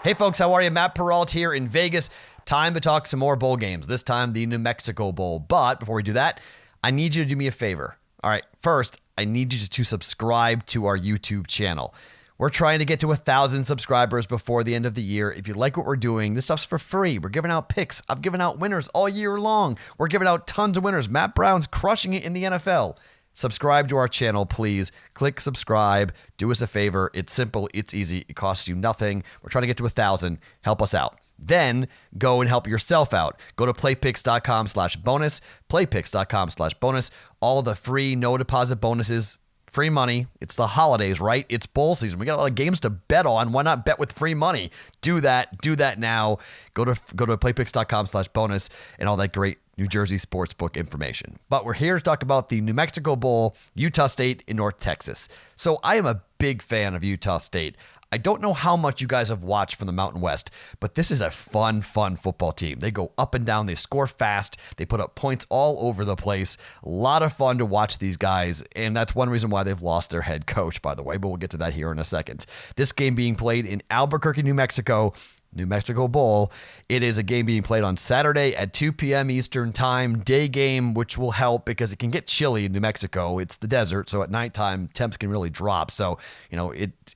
Hey folks, how are you? Matt Peralt here in Vegas. Time to talk some more bowl games, this time the New Mexico Bowl. But before we do that, I need you to do me a favor. All right, first, I need you to subscribe to our YouTube channel. We're trying to get to 1,000 subscribers before the end of the year. If you like what we're doing, this stuff's for free. We're giving out picks. I've given out winners all year long. We're giving out tons of winners. Matt Brown's crushing it in the NFL. Subscribe to our channel, please. Click subscribe. Do us a favor. It's simple. It's easy. It costs you nothing. We're trying to get to 1,000. Help us out. Then go and help yourself out. Go to playpicks.com/bonus, playpicks.com/bonus. All the free no deposit bonuses, free money. It's the holidays, right? It's bowl season. We got a lot of games to bet on. Why not bet with free money? Do that. Do that now. Go to playpicks.com/bonus and all that great New Jersey sportsbook information. But we're here to talk about the New Mexico Bowl, Utah State in North Texas. So I am a big fan of Utah State. I don't know how much you guys have watched from the Mountain West, but this is a fun football team. They go up and down. They score fast. They put up points all over the place. A lot of fun to watch these guys, and that's one reason why they've lost their head coach, by the way, but we'll get to that here in a second. This game being played in Albuquerque, New Mexico Bowl. It is a game being played on Saturday at 2 p.m. Eastern time, day game, which will help because it can get chilly in New Mexico. It's the desert, so at nighttime, temps can really drop. So,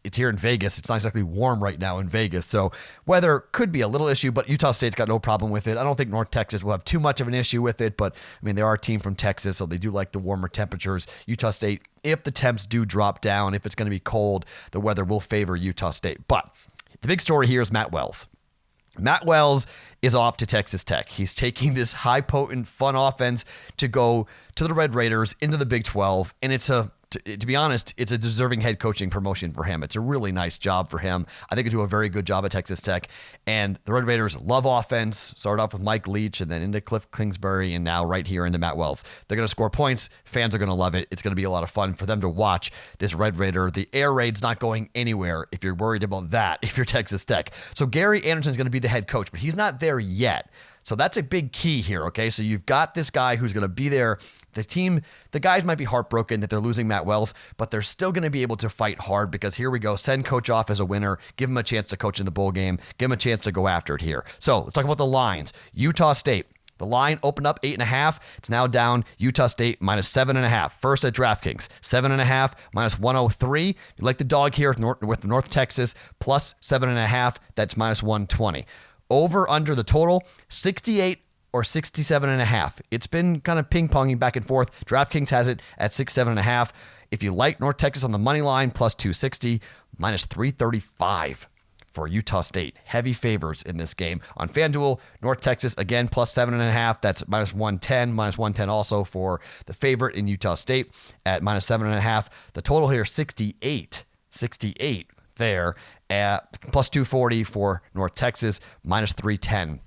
it's here in Vegas. It's not exactly warm right now in Vegas, so weather could be a little issue, but Utah State's got no problem with it. I don't think North Texas will have too much of an issue with it, but, they are a team from Texas, so they do like the warmer temperatures. Utah State, if the temps do drop down, if it's going to be cold, the weather will favor Utah State. But the big story here is Matt Wells. Matt Wells is off to Texas Tech. He's taking this high potent, fun offense to go to the Red Raiders into the Big 12, and to be honest, it's a deserving head coaching promotion for him. It's a really nice job for him. I think he'll do a very good job at Texas Tech. And the Red Raiders love offense. Started off with Mike Leach and then into Cliff Kingsbury and now right here into Matt Wells. They're going to score points. Fans are going to love it. It's going to be a lot of fun for them to watch this Red Raider. The air raid's not going anywhere if you're worried about that, if you're Texas Tech. So Gary Anderson's going to be the head coach, but he's not there yet. So that's a big key here, okay? So you've got this guy who's going to be there. The guys might be heartbroken that they're losing Matt Wells, but they're still going to be able to fight hard because here we go. Send coach off as a winner. Give him a chance to coach in the bowl game. Give him a chance to go after it here. So let's talk about the lines. Utah State. The line opened up 8.5. It's now down Utah State minus 7.5. First at DraftKings, 7.5 minus 103. If you like the dog here with North Texas plus 7.5, that's minus 120. Over under the total, 68 or 67.5. It's been kind of ping-ponging back and forth. DraftKings has it at 67.5. If you like North Texas on the money line, plus 260, minus 335 for Utah State. Heavy favors in this game. On FanDuel, North Texas, again, plus 7.5. That's minus 110. Minus 110 also for the favorite in Utah State at minus 7.5. The total here, 68. 68 there at plus 240 for North Texas, minus 310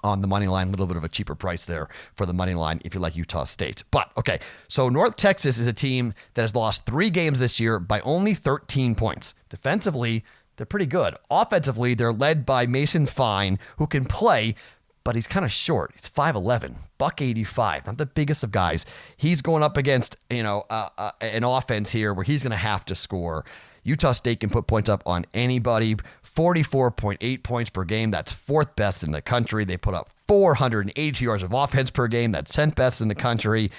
on the money line. A little bit of a cheaper price there for the money line if you like Utah State. But, okay, so North Texas is a team that has lost 3 games this year by only 13 points. Defensively, they're pretty good. Offensively, they're led by Mason Fine, who can play, but he's kind of short. He's 5'11", $185, not the biggest of guys. He's going up against, an offense here where he's going to have to score. Utah State can put points up on anybody. 44.8 points per game. That's 4th best in the country. They put up 480 yards of offense per game. That's 10th best in the country.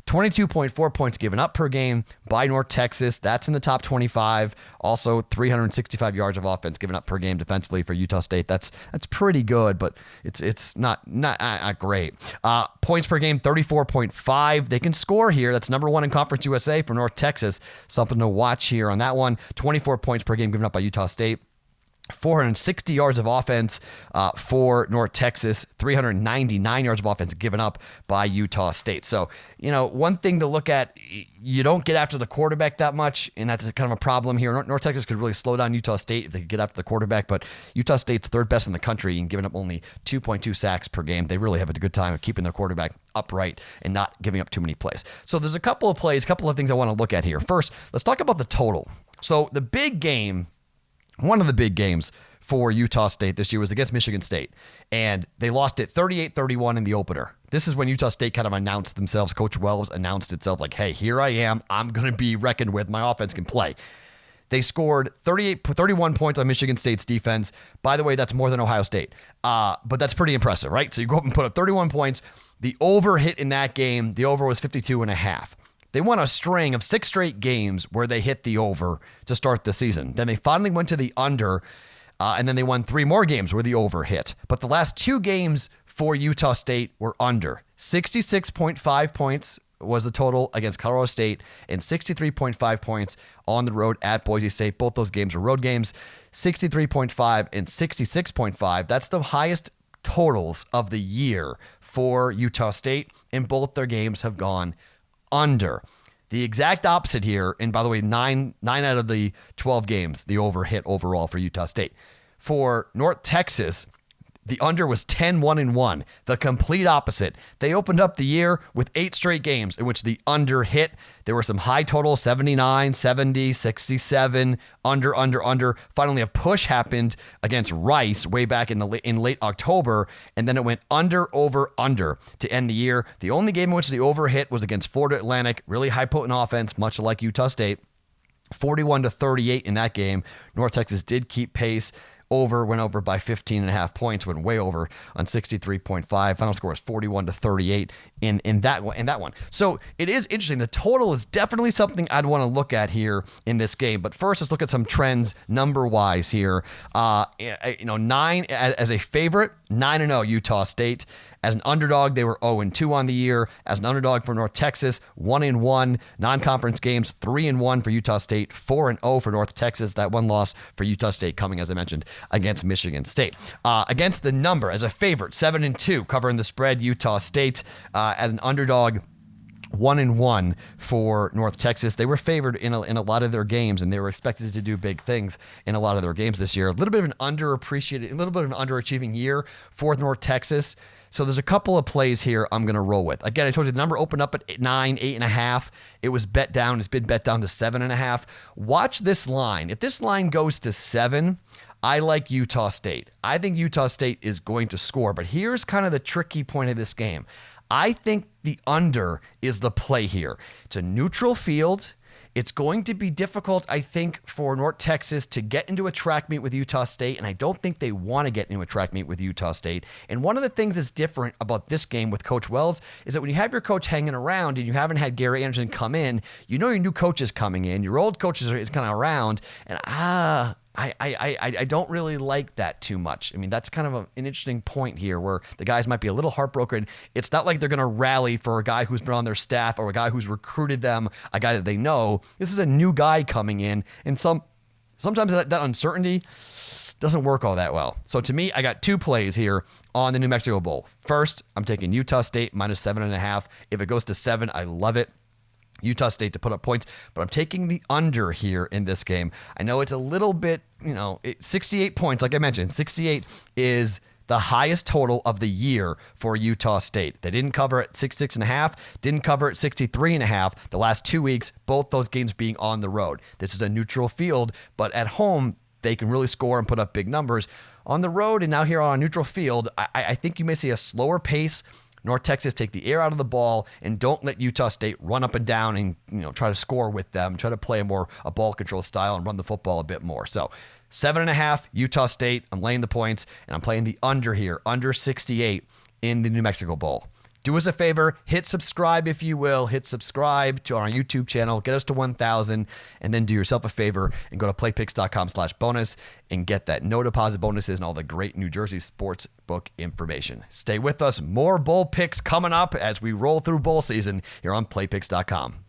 22.4 points given up per game by North Texas. That's in the top 25. Also, 365 yards of offense given up per game defensively for Utah State. That's pretty good, but it's not great. Points per game, 34.5. They can score here. That's number 1 in Conference USA for North Texas. Something to watch here on that one. 24 points per game given up by Utah State. 460 yards of offense for North Texas, 399 yards of offense given up by Utah State. So, one thing to look at, you don't get after the quarterback that much, and that's kind of a problem here. North Texas could really slow down Utah State if they could get after the quarterback, but Utah State's 3rd best in the country and giving up only 2.2 sacks per game. They really have a good time of keeping their quarterback upright and not giving up too many plays. So there's a couple of things I want to look at here. First, let's talk about the total. So the big game, one of the big games for Utah State this year was against Michigan State, and they lost it 38-31 in the opener. This is when Utah State kind of announced themselves. Coach Wells announced itself like, hey, here I am. I'm going to be reckoned with. My offense can play. They scored 31 points on Michigan State's defense. By the way, that's more than Ohio State. But that's pretty impressive, right? So you go up and put up 31 points. The over hit in that game. The over was 52.5. They won a string of 6 straight games where they hit the over to start the season. Then they finally went to the under, and then they won 3 more games where the over hit. But the last 2 games for Utah State were under. 66.5 points was the total against Colorado State, and 63.5 points on the road at Boise State. Both those games were road games. 63.5 and 66.5. That's the highest totals of the year for Utah State, and both their games have gone under. The exact opposite here, and by the way, 9 out of the 12 games, the over hit overall for Utah State. For North Texas, the under was 10-1-1, the complete opposite. They opened up the year with 8 straight games in which the under hit. There were some high totals, 79, 70, 67, under. Finally, a push happened against Rice way back in late October, and then it went under to end the year. The only game in which the over hit was against Florida Atlantic, really high potent offense, much like Utah State. 41-38 in that game. North Texas did keep pace. Went over by 15.5 points, went way over on 63.5. Final score was 41-38 in that one. So it is interesting. The total is definitely something I'd want to look at here in this game. But first, let's look at some trends number-wise here. 9 as a favorite, 9-0 Utah State. As an underdog, they were 0-2 on the year. As an underdog for North Texas, 1-1. Non-conference games, 3-1 for Utah State, 4-0 for North Texas. That one loss for Utah State coming, as I mentioned, against Michigan State. Against the number, as a favorite, 7-2, covering the spread, Utah State. As an underdog, 1-1 for North Texas. They were favored in a lot of their games, and they were expected to do big things in a lot of their games this year. A little bit of an underachieving year for North Texas. So there's a couple of plays here I'm going to roll with. Again, I told you the number opened up at 9, 8.5. It was bet down. It's been bet down to 7.5. Watch this line. If this line goes to 7, I like Utah State. I think Utah State is going to score. But here's kind of the tricky point of this game. I think the under is the play here. It's a neutral field. It's going to be difficult, I think, for North Texas to get into a track meet with Utah State, and I don't think they want to get into a track meet with Utah State. And one of the things that's different about this game with Coach Wells is that when you have your coach hanging around and you haven't had Gary Anderson come in, you know your new coach is coming in, your old coach is kind of around, and I don't really like that too much. I mean, that's kind of an interesting point here where the guys might be a little heartbroken. It's not like they're going to rally for a guy who's been on their staff or a guy who's recruited them, a guy that they know. This is a new guy coming in, and sometimes that uncertainty doesn't work all that well. So to me, I got 2 plays here on the New Mexico Bowl. First, I'm taking Utah State minus 7.5. If it goes to 7, I love it. Utah State to put up points, but I'm taking the under here in this game. I know it's a little bit, 68 points, like I mentioned. 68 is the highest total of the year for Utah State. They didn't cover at 66.5, didn't cover at 63.5 the last 2 weeks, both those games being on the road. This is a neutral field, but at home, they can really score and put up big numbers. On the road and now here on a neutral field, I think you may see a slower pace. North Texas take the air out of the ball and don't let Utah State run up and down and try to score with them, try to play a ball control style and run the football a bit more. So 7.5 Utah State, I'm laying the points, and I'm playing the under here, under 68 in the New Mexico Bowl. Do us a favor, hit subscribe if you will. Hit subscribe to our YouTube channel, get us to 1,000, and then do yourself a favor and go to playpicks.com/bonus and get that no deposit bonuses and all the great New Jersey sports book information. Stay with us. More bowl picks coming up as we roll through bowl season here on playpicks.com.